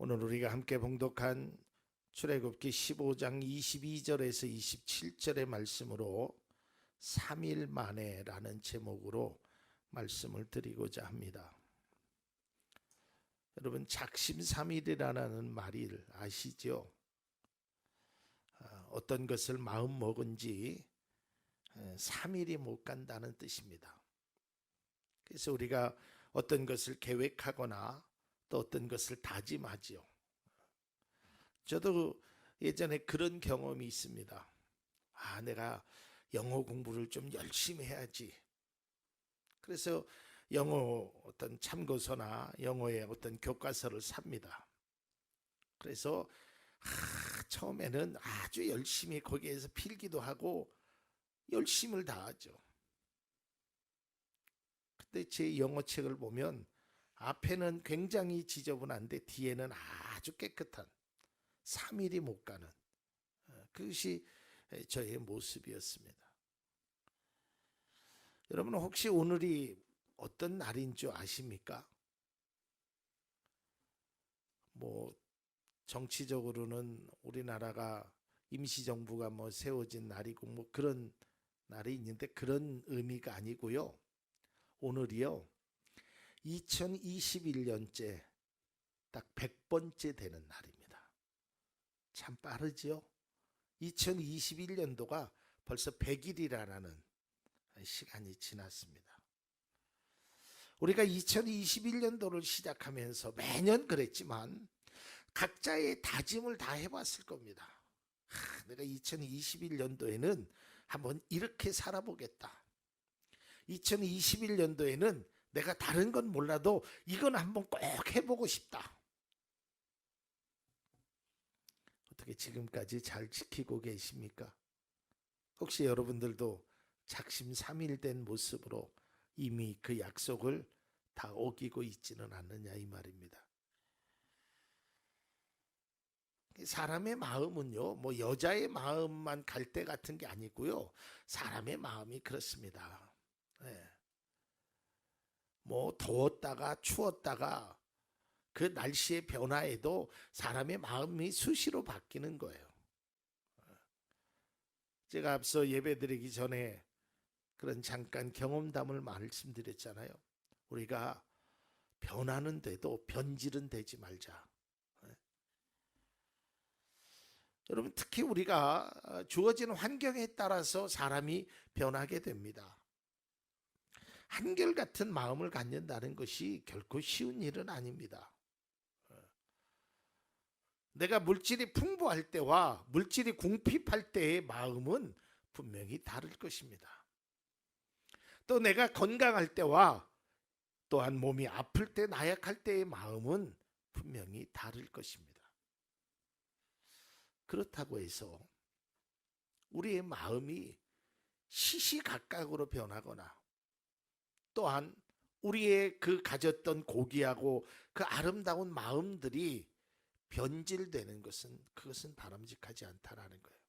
오늘 우리가 함께 봉독한 출애굽기 15장 22절에서 27절의 말씀으로 3일 만에라는 제목으로 말씀을 드리고자 합니다. 여러분, 작심삼일이라는 말을 아시죠? 어떤 것을 마음 먹은 지 3일이 못 간다는 뜻입니다. 그래서 우리가 어떤 것을 계획하거나 또 어떤 것을 다짐하지요. 저도 예전에 그런 경험이 있습니다. 내가 영어 공부를 좀 열심히 해야지. 그래서 영어 어떤 참고서나 영어의 어떤 교과서를 삽니다. 그래서 처음에는 아주 열심히 거기에서 필기도 하고 열심을 다하죠. 근데 제 영어 책을 보면 앞에는 굉장히 지저분한데 뒤에는 아주 깨끗한 3일이 못 가는 그것이 저의 모습이었습니다. 여러분, 혹시 오늘이 어떤 날인 줄 아십니까? 정치적으로는 우리나라가 임시정부가 세워진 날이고 그런 날이 있는데 그런 의미가 아니고요. 오늘이요 2021년째 딱 100번째 되는 날입니다. 참 빠르죠? 2021년도가 벌써 100일이라는 시간이 지났습니다. 우리가 2021년도를 시작하면서 매년 그랬지만 각자의 다짐을 다 해봤을 겁니다. 내가 2021년도에는 한번 이렇게 살아보겠다. 2021년도에는 내가 다른 건 몰라도 이건 한번 꼭 해보고 싶다. 어떻게 지금까지 잘 지키고 계십니까? 혹시 여러분들도 작심삼일된 모습으로 이미 그 약속을 다 어기고 있지는 않느냐 이 말입니다. 사람의 마음은요, 여자의 마음만 갈 때 같은 게 아니고요, 사람의 마음이 그렇습니다. 더웠다가 추웠다가 그 날씨의 변화에도 사람의 마음이 수시로 바뀌는 거예요. 제가 앞서 예배드리기 전에 그런 잠깐 경험담을 말씀드렸잖아요. 우리가 변하는데도 변질은 되지 말자. 여러분, 특히 우리가 주어진 환경에 따라서 사람이 변하게 됩니다. 한결같은 마음을 갖는다는 것이 결코 쉬운 일은 아닙니다. 내가 물질이 풍부할 때와 물질이 궁핍할 때의 마음은 분명히 다를 것입니다. 또 내가 건강할 때와 또한 몸이 아플 때, 나약할 때의 마음은 분명히 다를 것입니다. 그렇다고 해서 우리의 마음이 시시각각으로 변하거나 또한 우리의 그 가졌던 고귀하고 그 아름다운 마음들이 변질되는 그것은 바람직하지 않다라는 거예요.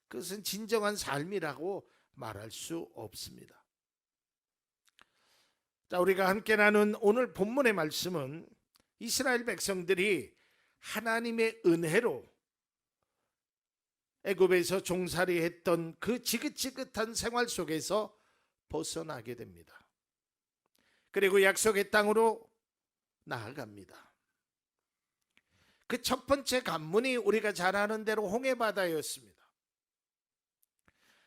그것은 진정한 삶이라고 말할 수 없습니다. 자, 우리가 함께 나눈 오늘 본문의 말씀은 이스라엘 백성들이 하나님의 은혜로 애굽에서 종살이 했던 그 지긋지긋한 생활 속에서 벗어나게 됩니다. 그리고 약속의 땅으로 나아갑니다. 그 첫 번째 관문이 우리가 잘 아는 대로 홍해바다였습니다.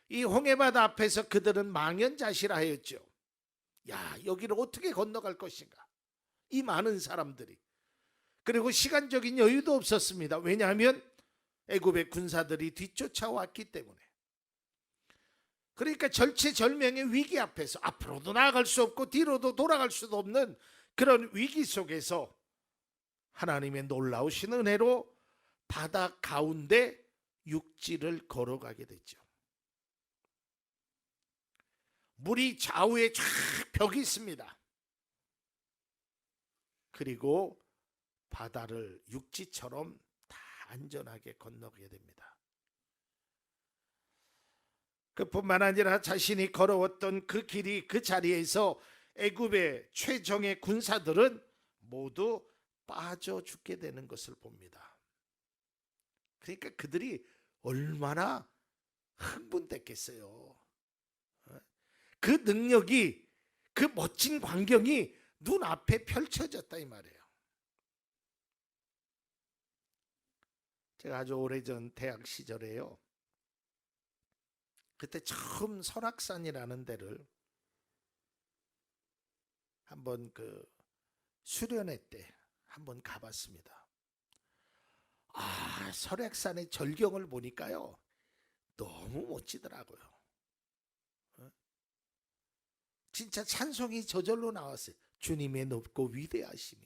이 홍해바다 앞에서 그들은 망연자실하였죠. 여기를 어떻게 건너갈 것인가? 이 많은 사람들이. 그리고 시간적인 여유도 없었습니다. 왜냐하면 애굽의 군사들이 뒤쫓아왔기 때문에. 그러니까 절체절명의 위기 앞에서 앞으로도 나아갈 수 없고 뒤로도 돌아갈 수도 없는 그런 위기 속에서 하나님의 놀라우신 은혜로 바다 가운데 육지를 걸어가게 됐죠. 물이 좌우에 쫙 벽이 있습니다. 그리고 바다를 육지처럼 다 안전하게 건너게 됩니다. 그뿐만 아니라 자신이 걸어왔던 그 길이 그 자리에서 애굽의 최정예 군사들은 모두 빠져 죽게 되는 것을 봅니다. 그러니까 그들이 얼마나 흥분됐겠어요. 그 능력이, 그 멋진 광경이 눈앞에 펼쳐졌다 이 말이에요. 제가 아주 오래전 대학 시절에요, 그때 처음 설악산이라는 데를 한번 수련회 때 한번 가봤습니다. 설악산의 절경을 보니까요, 너무 멋지더라고요. 진짜 찬송이 저절로 나왔어요. 주님의 높고 위대하심이.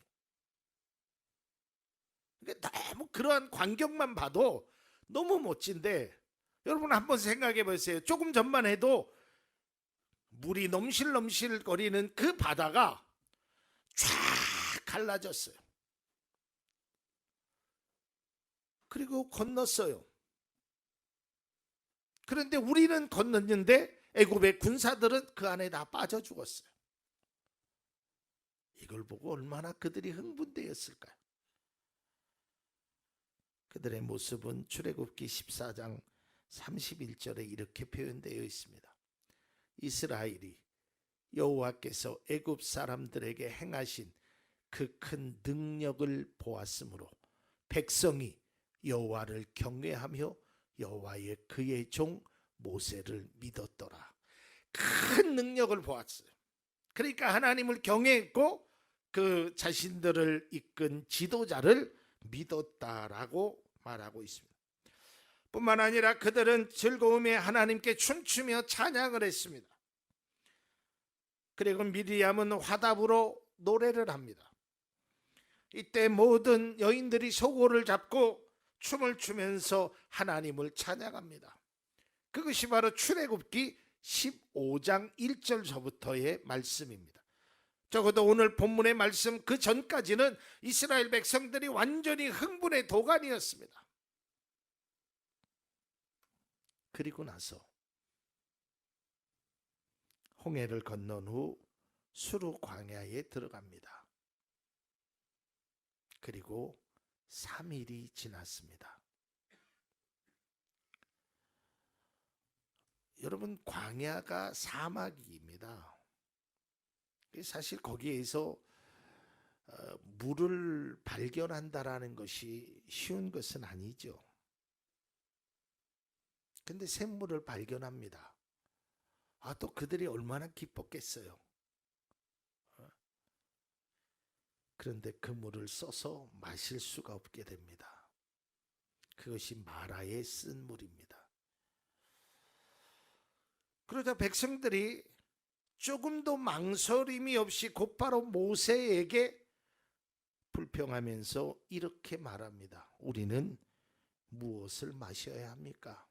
그러니까 너무 그러한 광경만 봐도 너무 멋진데, 여러분 한번 생각해 보세요. 조금 전만 해도 물이 넘실넘실 거리는 그 바다가 쫙 갈라졌어요. 그리고 건넜어요. 그런데 우리는 건넜는데 애굽의 군사들은 그 안에 다 빠져 죽었어요. 이걸 보고 얼마나 그들이 흥분되었을까요? 그들의 모습은 출애굽기 14장 31절에 이렇게 표현되어 있습니다. 이스라엘이 여호와께서 애굽 사람들에게 행하신 그 큰 능력을 보았으므로 백성이 여호와를 경외하며 여호와의 그의 종 모세를 믿었더라. 큰 능력을 보았어요. 그러니까 하나님을 경외했고 그 자신들을 이끈 지도자를 믿었다라고 말하고 있습니다. 뿐만 아니라 그들은 즐거움에 하나님께 춤추며 찬양을 했습니다. 그리고 미리암은 화답으로 노래를 합니다. 이때 모든 여인들이 소고를 잡고 춤을 추면서 하나님을 찬양합니다. 그것이 바로 출애굽기 15장 1절서부터의 말씀입니다. 적어도 오늘 본문의 말씀 그 전까지는 이스라엘 백성들이 완전히 흥분의 도가니였습니다. 그리고 나서 홍해를 건넌 후 수르 광야에 들어갑니다. 그리고 3일이 지났습니다. 여러분, 광야가 사막입니다. 사실 거기에서 물을 발견한다라는 것이 쉬운 것은 아니죠. 근데 샘물을 발견합니다. 또 그들이 얼마나 기뻤겠어요. 그런데 그 물을 써서 마실 수가 없게 됩니다. 그것이 마라에 쓴 물입니다. 그러자 백성들이 조금도 망설임이 없이 곧바로 모세에게 불평하면서 이렇게 말합니다. 우리는 무엇을 마셔야 합니까?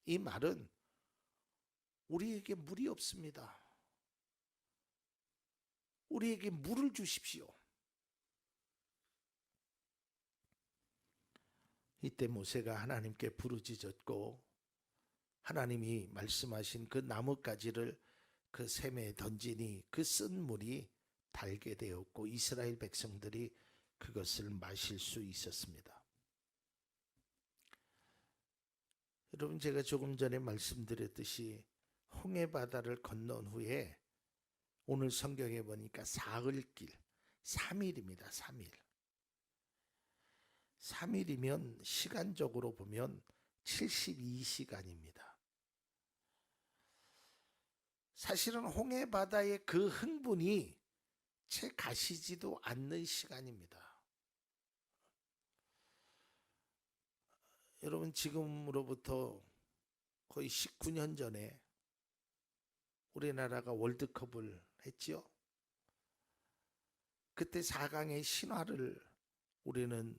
이 말은 우리에게 물이 없습니다. 우리에게 물을 주십시오. 이때 모세가 하나님께 부르짖었고 하나님이 말씀하신 그 나뭇가지를 그 샘에 던지니 그 쓴 물이 달게 되었고 이스라엘 백성들이 그것을 마실 수 있었습니다. 여러분, 제가 조금 전에 말씀드렸듯이 홍해 바다를 건넌 후에 오늘 성경에 보니까 사흘길 3일입니다. 3일. 3일이면 시간적으로 보면 72시간입니다. 사실은 홍해 바다의 그 흥분이 채 가시지도 않는 시간입니다. 여러분, 지금으로부터 거의 19년 전에 우리나라가 월드컵을 했죠. 그때 4강의 신화를 우리는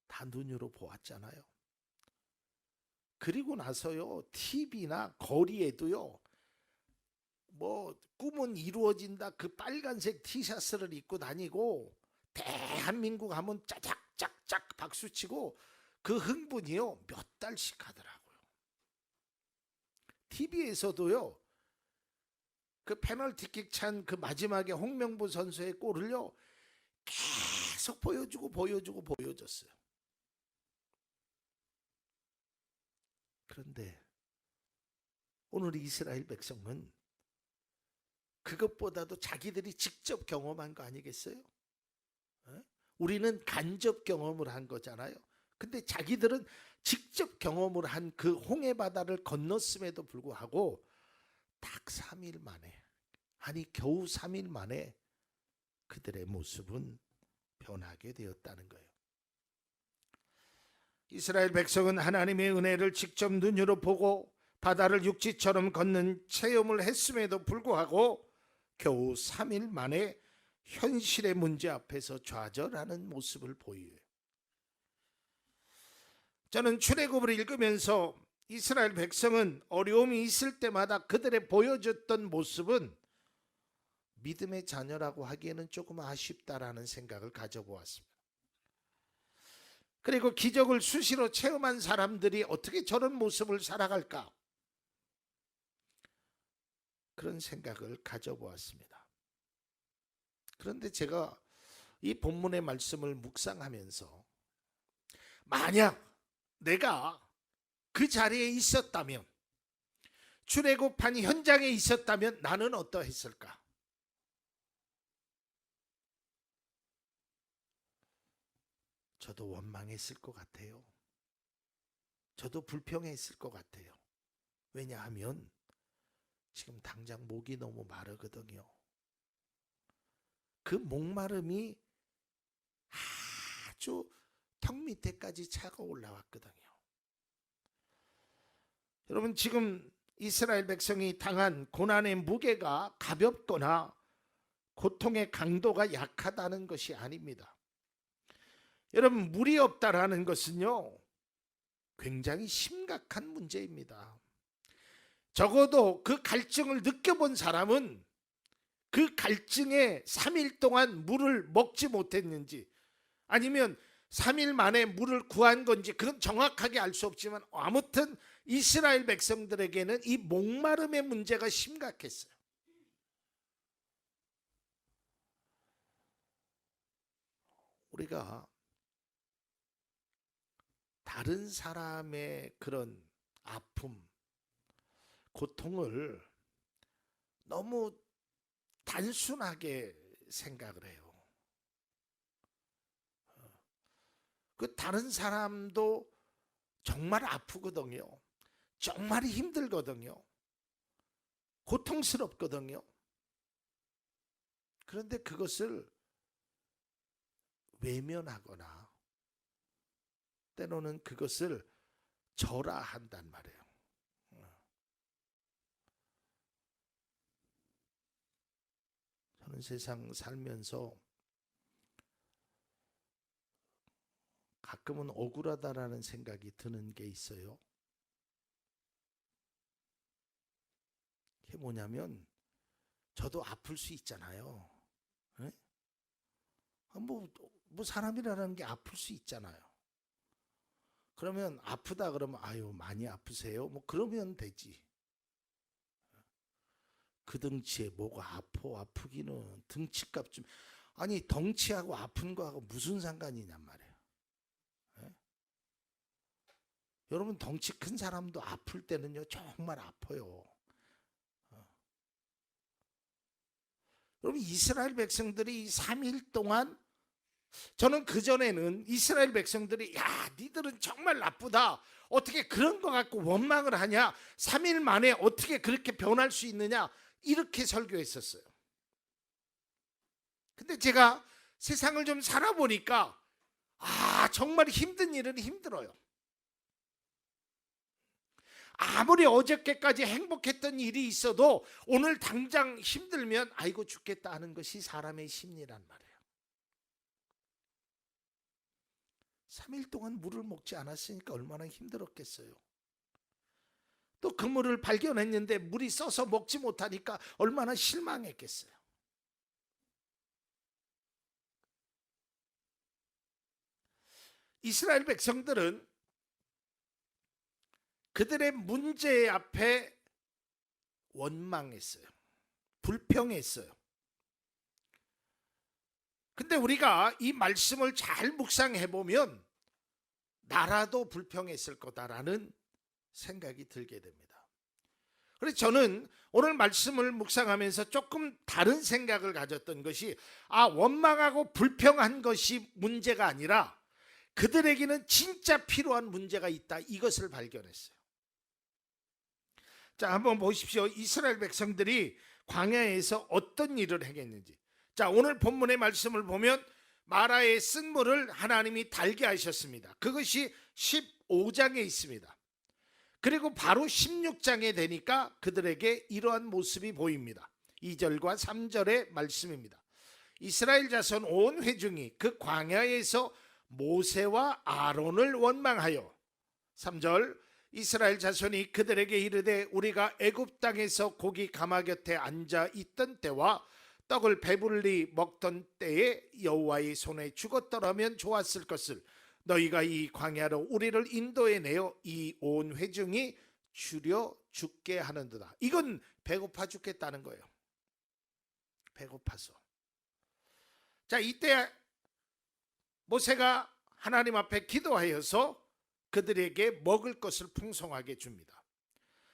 다 눈으로 보았잖아요. 그리고 나서요, TV나 거리에도요, 꿈은 이루어진다 그 빨간색 티셔츠를 입고 다니고 대한민국 하면 짜작짝짝 박수치고 그 흥분이요 몇 달씩 하더라고요. TV에서도요 그 페널티킥 찬 그 마지막에 홍명보 선수의 골을요 계속 보여줬어요. 그런데 오늘 이스라엘 백성은 그것보다도 자기들이 직접 경험한 거 아니겠어요? 우리는 간접 경험을 한 거잖아요. 근데 자기들은 직접 경험을 한 그 홍해 바다를 건넜음에도 불구하고 딱 3일 만에, 아니 겨우 3일 만에 그들의 모습은 변하게 되었다는 거예요. 이스라엘 백성은 하나님의 은혜를 직접 눈으로 보고 바다를 육지처럼 걷는 체험을 했음에도 불구하고 겨우 3일 만에 현실의 문제 앞에서 좌절하는 모습을 보여요. 저는 출애굽을 읽으면서 이스라엘 백성은 어려움이 있을 때마다 그들의 보여줬던 모습은 믿음의 자녀라고 하기에는 조금 아쉽다라는 생각을 가져보았습니다. 그리고 기적을 수시로 체험한 사람들이 어떻게 저런 모습을 살아갈까? 그런 생각을 가져보았습니다. 그런데 제가 이 본문의 말씀을 묵상하면서 만약 내가 그 자리에 있었다면, 출애굽한 현장에 있었다면 나는 어떠했을까? 저도 원망했을 것 같아요. 저도 불평했을 것 같아요. 왜냐하면 지금 당장 목이 너무 마르거든요. 그 목마름이 아주 턱 밑에까지 차가 올라왔거든요. 여러분, 지금 이스라엘 백성이 당한 고난의 무게가 가볍거나 고통의 강도가 약하다는 것이 아닙니다. 여러분, 물이 없다라는 것은요, 굉장히 심각한 문제입니다. 적어도 그 갈증을 느껴본 사람은 그 갈증에 3일 동안 물을 먹지 못했는지, 아니면 3일 만에 물을 구한 건지 그건 정확하게 알 수 없지만, 아무튼 이스라엘 백성들에게는 이 목마름의 문제가 심각했어요. 우리가 다른 사람의 그런 아픔, 고통을 너무 단순하게 생각을 해요. 그 다른 사람도 정말 아프거든요. 정말 힘들거든요. 고통스럽거든요. 그런데 그것을 외면하거나 때로는 그것을 절하한단 말이에요. 저는 세상 살면서 가끔은 억울하다라는 생각이 드는 게 있어요. 그게 뭐냐면, 저도 아플 수 있잖아요. 네? 뭐 사람이라는 게 아플 수 있잖아요. 그러면 아프다 그러면 아유 많이 아프세요? 뭐 그러면 되지. 그 덩치에 뭐가 아프기는 덩치값 좀, 아니 덩치하고 아픈 거하고 무슨 상관이냔 말이에요. 네? 여러분, 덩치 큰 사람도 아플 때는요 정말 아파요. 여러분, 이스라엘 백성들이 3일 동안, 저는 그전에는 이스라엘 백성들이 야 니들은 정말 나쁘다, 어떻게 그런 거 갖고 원망을 하냐, 3일 만에 어떻게 그렇게 변할 수 있느냐, 이렇게 설교했었어요. 근데 제가 세상을 좀 살아보니까 정말 힘든 일은 힘들어요. 아무리 어저께까지 행복했던 일이 있어도 오늘 당장 힘들면 아이고 죽겠다 하는 것이 사람의 심리란 말이에요. 3일 동안 물을 먹지 않았으니까 얼마나 힘들었겠어요. 또 그 물을 발견했는데 물이 써서 먹지 못하니까 얼마나 실망했겠어요. 이스라엘 백성들은 그들의 문제 앞에 원망했어요. 불평했어요. 근데 우리가 이 말씀을 잘 묵상해 보면 나라도 불평했을 거다라는 생각이 들게 됩니다. 그래서 저는 오늘 말씀을 묵상하면서 조금 다른 생각을 가졌던 것이, 원망하고 불평한 것이 문제가 아니라 그들에게는 진짜 필요한 문제가 있다, 이것을 발견했어요. 자, 한번 보십시오. 이스라엘 백성들이 광야에서 어떤 일을 행했는지. 자, 오늘 본문의 말씀을 보면 마라의 쓴물을 하나님이 달게 하셨습니다. 그것이 15장에 있습니다. 그리고 바로 16장에 되니까 그들에게 이러한 모습이 보입니다. 2절과 3절의 말씀입니다. 이스라엘 자손 온 회중이 그 광야에서 모세와 아론을 원망하여, 3절, 이스라엘 자손이 그들에게 이르되 우리가 애굽 땅에서 고기 가마 곁에 앉아 있던 때와 떡을 배불리 먹던 때에 여호와의 손에 죽었더라면 좋았을 것을 너희가 이 광야로 우리를 인도해 내어 이 온 회중이 줄여 죽게 하는도다. 이건 배고파 죽겠다는 거예요. 배고파서. 자, 이때 모세가 하나님 앞에 기도하여서 그들에게 먹을 것을 풍성하게 줍니다.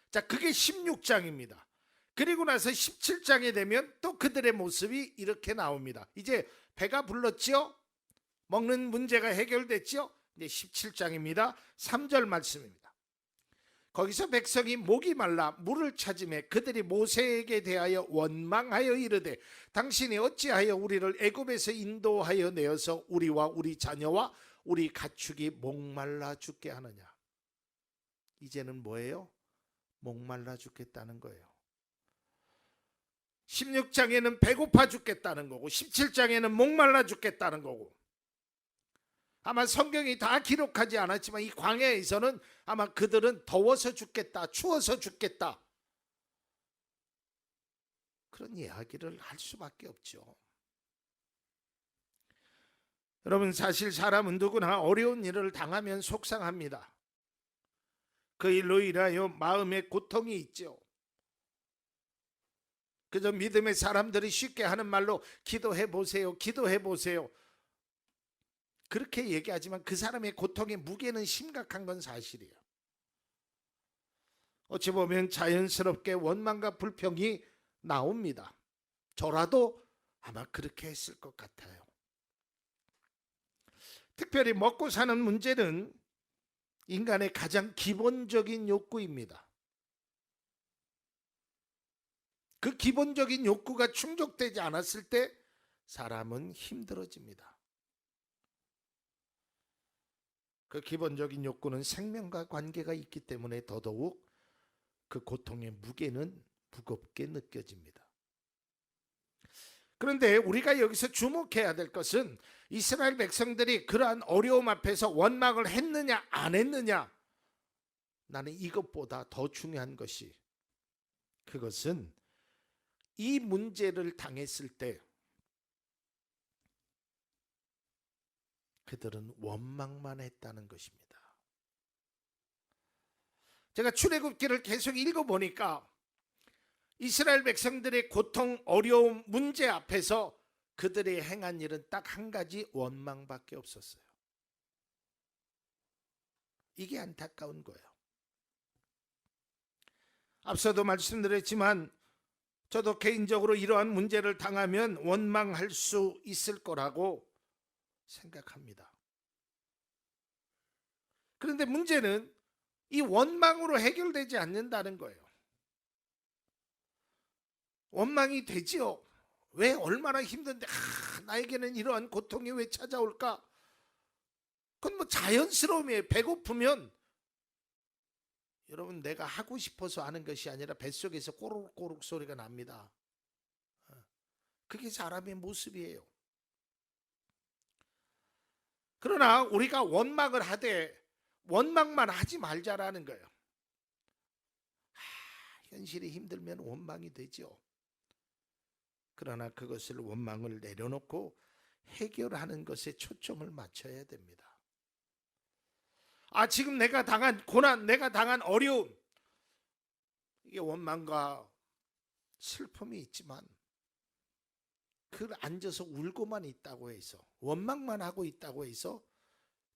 자, 그게 16장입니다. 그리고 나서 17장에 되면 또 그들의 모습이 이렇게 나옵니다. 이제 배가 불렀지요? 먹는 문제가 해결됐지요? 이제 17장입니다. 3절 말씀입니다. 거기서 백성이 목이 말라 물을 찾으매 그들이 모세에게 대하여 원망하여 이르되 당신이 어찌하여 우리를 애굽에서 인도하여 내어서 우리와 우리 자녀와 우리 가축이 목말라 죽게 하느냐. 이제는 뭐예요? 목말라 죽겠다는 거예요. 16장에는 배고파 죽겠다는 거고 17장에는 목말라 죽겠다는 거고, 아마 성경이 다 기록하지 않았지만 이 광야에서는 아마 그들은 더워서 죽겠다, 추워서 죽겠다, 그런 이야기를 할 수밖에 없죠. 여러분, 사실 사람은 누구나 어려운 일을 당하면 속상합니다. 그 일로 인하여 마음에 고통이 있죠. 그저 믿음의 사람들이 쉽게 하는 말로 기도해 보세요, 기도해 보세요, 그렇게 얘기하지만 그 사람의 고통의 무게는 심각한 건 사실이에요. 어찌 보면 자연스럽게 원망과 불평이 나옵니다. 저라도 아마 그렇게 했을 것 같아요. 특별히 먹고 사는 문제는 인간의 가장 기본적인 욕구입니다. 그 기본적인 욕구가 충족되지 않았을 때 사람은 힘들어집니다. 그 기본적인 욕구는 생명과 관계가 있기 때문에 더더욱 그 고통의 무게는 무겁게 느껴집니다. 그런데 우리가 여기서 주목해야 될 것은 이스라엘 백성들이 그러한 어려움 앞에서 원망을 했느냐 안 했느냐, 나는 이것보다 더 중요한 것이, 그것은 이 문제를 당했을 때 그들은 원망만 했다는 것입니다. 제가 출애굽기를 계속 읽어보니까 이스라엘 백성들의 고통, 어려움, 문제 앞에서 그들이 행한 일은 딱 한 가지, 원망밖에 없었어요. 이게 안타까운 거예요. 앞서도 말씀드렸지만 저도 개인적으로 이러한 문제를 당하면 원망할 수 있을 거라고 생각합니다. 그런데 문제는 이 원망으로 해결되지 않는다는 거예요. 원망이 되지요. 왜, 얼마나 힘든데 나에게는 이러한 고통이 왜 찾아올까? 그건 뭐 자연스러움이에요. 배고프면 여러분, 내가 하고 싶어서 하는 것이 아니라 뱃속에서 꼬르륵꼬르륵 소리가 납니다. 그게 사람의 모습이에요. 그러나 우리가 원망을 하되 원망만 하지 말자라는 거예요. 현실이 힘들면 원망이 되죠. 그러나 그것을, 원망을 내려놓고 해결하는 것에 초점을 맞춰야 됩니다. 지금 내가 당한 고난, 내가 당한 어려움, 이게 원망과 슬픔이 있지만 그 앉아서 울고만 있다고 해서, 원망만 하고 있다고 해서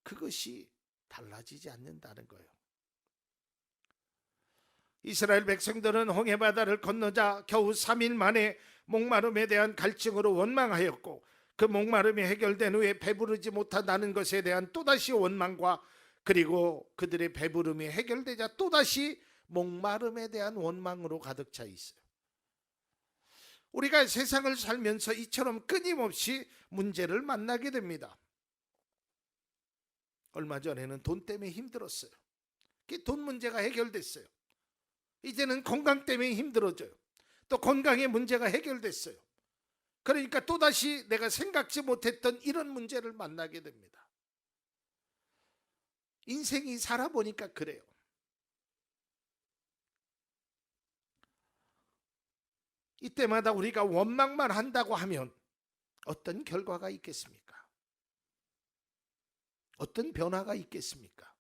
그것이 달라지지 않는다는 거예요. 이스라엘 백성들은 홍해바다를 건너자 겨우 3일 만에 목마름에 대한 갈증으로 원망하였고, 그 목마름이 해결된 후에 배부르지 못한다는 것에 대한 또다시 원망과, 그리고 그들의 배부름이 해결되자 또다시 목마름에 대한 원망으로 가득 차 있어요. 우리가 세상을 살면서 이처럼 끊임없이 문제를 만나게 됩니다. 얼마 전에는 돈 때문에 힘들었어요. 돈 문제가 해결됐어요. 이제는 건강 때문에 힘들어져요. 또 건강의 문제가 해결됐어요. 그러니까 또다시 내가 생각지 못했던 이런 문제를 만나게 됩니다. 인생이 살아보니까 그래요. 이때마다 우리가 원망만 한다고 하면 어떤 결과가 있겠습니까? 어떤 변화가 있겠습니까?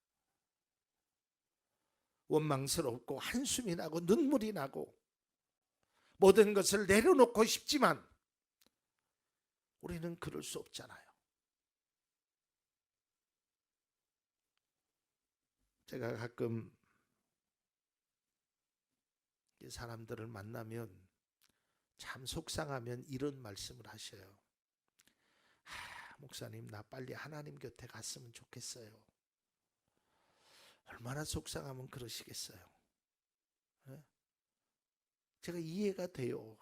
원망스럽고 한숨이 나고 눈물이 나고 모든 것을 내려놓고 싶지만 우리는 그럴 수 없잖아요. 제가 가끔 사람들을 만나면 참 속상하면 이런 말씀을 하셔요. 목사님, 나 빨리 하나님 곁에 갔으면 좋겠어요. 얼마나 속상하면 그러시겠어요. 네? 제가 이해가 돼요.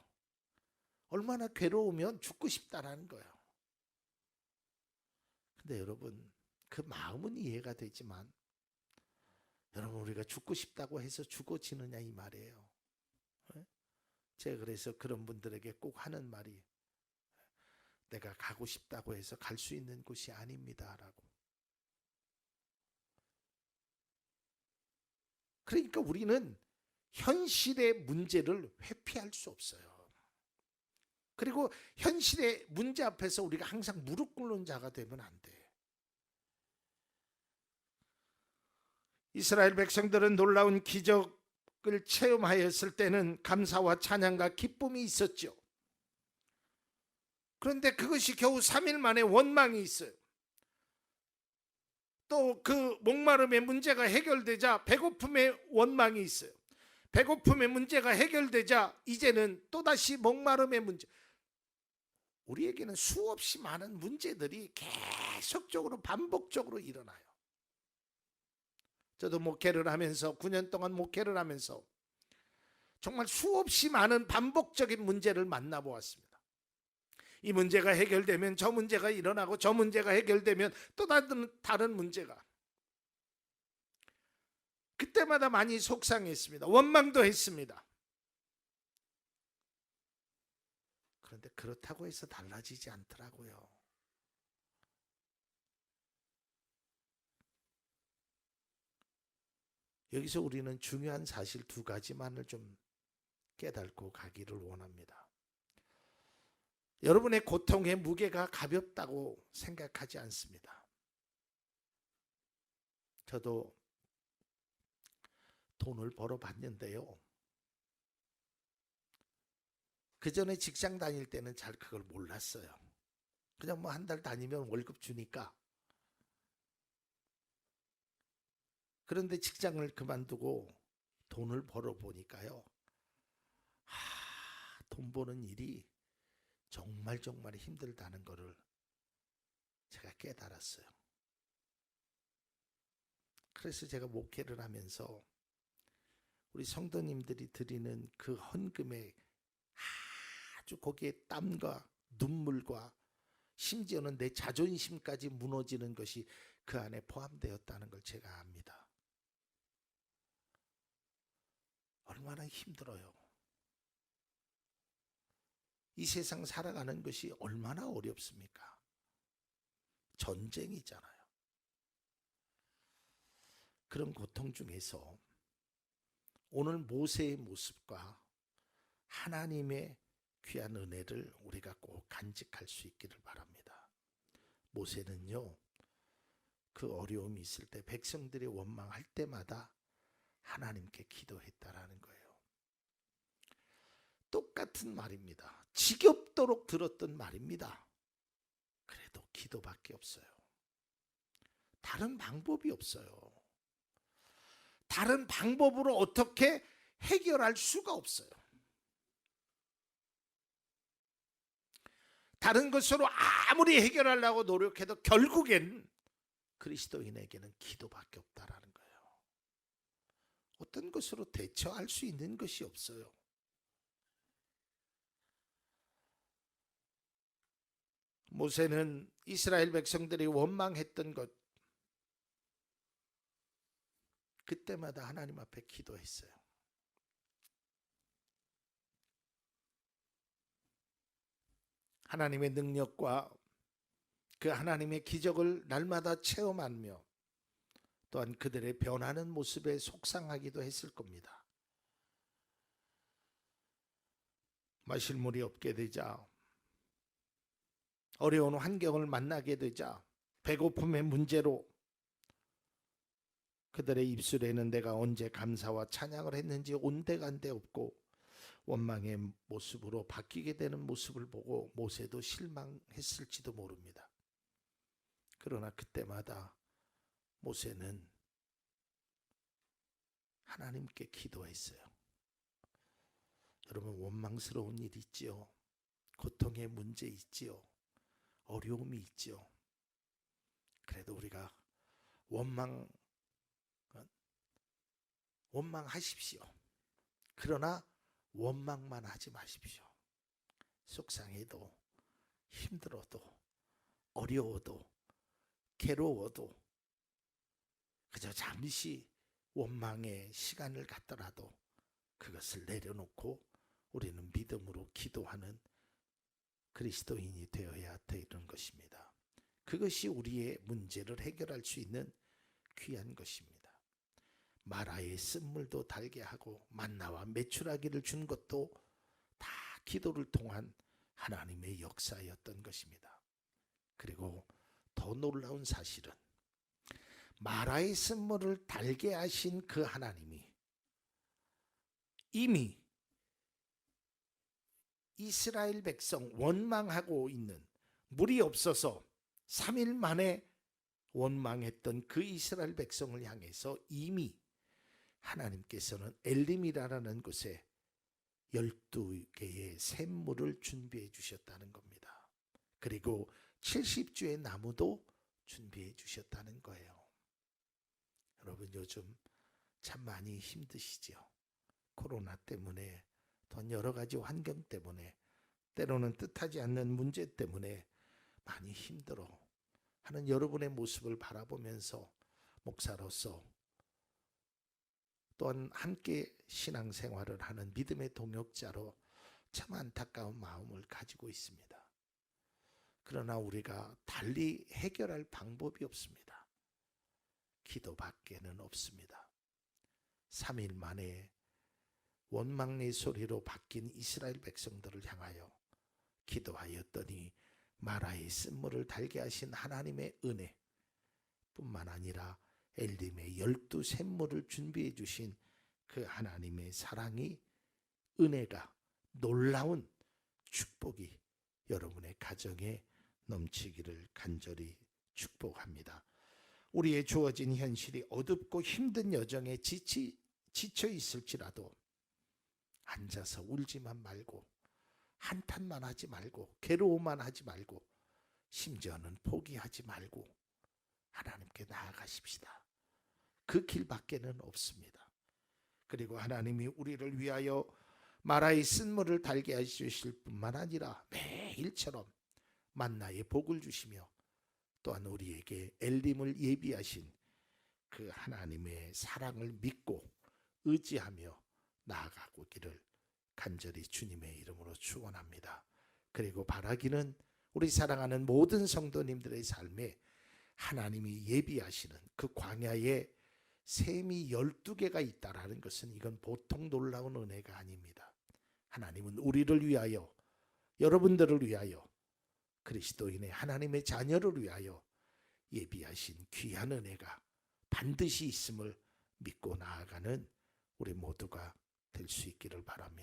얼마나 괴로우면 죽고 싶다라는 거예요. 근데 여러분, 그 마음은 이해가 되지만 여러분, 우리가 죽고 싶다고 해서 죽어지느냐 이 말이에요. 네? 제가 그래서 그런 분들에게 꼭 하는 말이, 내가 가고 싶다고 해서 갈 수 있는 곳이 아닙니다 라고. 그러니까 우리는 현실의 문제를 회피할 수 없어요. 그리고 현실의 문제 앞에서 우리가 항상 무릎 꿇는 자가 되면 안 돼. 이스라엘 백성들은 놀라운 기적을 체험하였을 때는 감사와 찬양과 기쁨이 있었죠. 그런데 그것이 겨우 3일 만에 원망이 있어요. 또 그 목마름의 문제가 해결되자 배고픔의 원망이 있어요. 배고픔의 문제가 해결되자 이제는 또다시 목마름의 문제. 우리에게는 수없이 많은 문제들이 계속적으로 반복적으로 일어나요. 저도 목회를 하면서 9년 동안 목회를 하면서 정말 수없이 많은 반복적인 문제를 만나보았습니다. 이 문제가 해결되면 저 문제가 일어나고, 저 문제가 해결되면 또 다른 문제가. 그때마다 많이 속상했습니다. 원망도 했습니다. 그런데 그렇다고 해서 달라지지 않더라고요. 여기서 우리는 중요한 사실 2가지만을 좀 깨닫고 가기를 원합니다. 여러분의 고통의 무게가 가볍다고 생각하지 않습니다. 저도 돈을 벌어봤는데요. 그 전에 직장 다닐 때는 잘 그걸 몰랐어요. 그냥 뭐 한 달 다니면 월급 주니까. 그런데 직장을 그만두고 돈을 벌어보니까요. 돈 버는 일이 정말 힘들다는 것을 제가 깨달았어요. 그래서 제가 목회를 하면서 우리 성도님들이 드리는 그 헌금에 아주 거기에 땀과 눈물과 심지어는 내 자존심까지 무너지는 것이 그 안에 포함되었다는 걸 제가 압니다. 얼마나 힘들어요. 이 세상 살아가는 것이 얼마나 어렵습니까? 전쟁이잖아요. 그런 고통 중에서 오늘 모세의 모습과 하나님의 귀한 은혜를 우리가 꼭 간직할 수 있기를 바랍니다. 모세는요, 그 어려움이 있을 때, 백성들이 원망할 때마다 하나님께 기도했다라는 거예요. 똑같은 말입니다. 지겹도록 죽도록 들었던 말입니다. 그래도 기도밖에 없어요. 다른 방법이 없어요. 다른 방법으로 어떻게 해결할 수가 없어요. 다른 것으로 아무리 해결하려고 노력해도 결국엔 그리스도인에게는 기도밖에 없다라는 거예요. 어떤 것으로 대처할 수 있는 것이 없어요. 모세는 이스라엘 백성들이 원망했던 것, 그때마다 하나님 앞에 기도했어요. 하나님의 능력과 그 하나님의 기적을 날마다 체험하며 또한 그들의 변하는 모습에 속상하기도 했을 겁니다. 마실 물이 없게 되자, 어려운 환경을 만나게 되자, 배고픔의 문제로 그들의 입술에는 내가 언제 감사와 찬양을 했는지 온데간데 없고 원망의 모습으로 바뀌게 되는 모습을 보고 모세도 실망했을지도 모릅니다. 그러나 그때마다 모세는 하나님께 기도했어요. 여러분, 원망스러운 일 있지요. 고통의 문제 있지요. 어려움이 있지요. 그래도 우리가 원망하십시오. 그러나 원망만 하지 마십시오. 속상해도 힘들어도 어려워도 괴로워도 그저 잠시 원망의 시간을 갖더라도 그것을 내려놓고 우리는 믿음으로 기도하는 그리스도인이 되어야 되는 것입니다. 그것이 우리의 문제를 해결할 수 있는 귀한 것입니다. 마라의 쓴물도 달게 하고 만나와 메추라기를 준 것도 다 기도를 통한 하나님의 역사였던 것입니다. 그리고 더 놀라운 사실은 마라의 쓴물을 달게 하신 그 하나님이 이미 이스라엘 백성 원망하고 있는, 물이 없어서 3일 만에 원망했던 그 이스라엘 백성을 향해서 이미 하나님께서는 엘림이라는 곳에 12개의 샘물을 준비해 주셨다는 겁니다. 그리고 70주의 나무도 준비해 주셨다는 거예요. 여러분, 요즘 참 많이 힘드시죠? 코로나 때문에, 또 여러 가지 환경 때문에, 때로는 뜻하지 않는 문제 때문에 많이 힘들어 하는 여러분의 모습을 바라보면서 목사로서 또한 함께 신앙생활을 하는 믿음의 동역자로 참 안타까운 마음을 가지고 있습니다. 그러나 우리가 달리 해결할 방법이 없습니다. 기도밖에는 없습니다. 3일 만에 원망의 소리로 바뀐 이스라엘 백성들을 향하여 기도하였더니 마라의 쓴물을 달게 하신 하나님의 은혜 뿐만 아니라 엘림의 12샘물을 준비해 주신 그 하나님의 사랑이, 은혜가, 놀라운 축복이 여러분의 가정에 넘치기를 간절히 축복합니다. 우리의 주어진 현실이 어둡고 힘든 여정에 지쳐 있을지라도 앉아서 울지만 말고, 한탄만 하지 말고, 괴로움만 하지 말고, 심지어는 포기하지 말고 하나님께 나아가십시다. 그 길밖에는 없습니다. 그리고 하나님이 우리를 위하여 마라의 쓴물을 달게 해주실 뿐만 아니라 매일처럼 만나의 복을 주시며 또한 우리에게 엘림을 예비하신 그 하나님의 사랑을 믿고 의지하며 나아가기를 간절히 주님의 이름으로 축원합니다. 그리고 바라기는 우리 사랑하는 모든 성도님들의 삶에 하나님이 예비하시는 그 광야에 샘이 12개가 있다라는 것은 이건 보통 놀라운 은혜가 아닙니다. 하나님은 우리를 위하여, 여러분들을 위하여, 그리스도인의 하나님의 자녀를 위하여 예비하신 귀한 은혜가 반드시 있음을 믿고 나아가는 우리 모두가 될 수 있기를 바랍니다.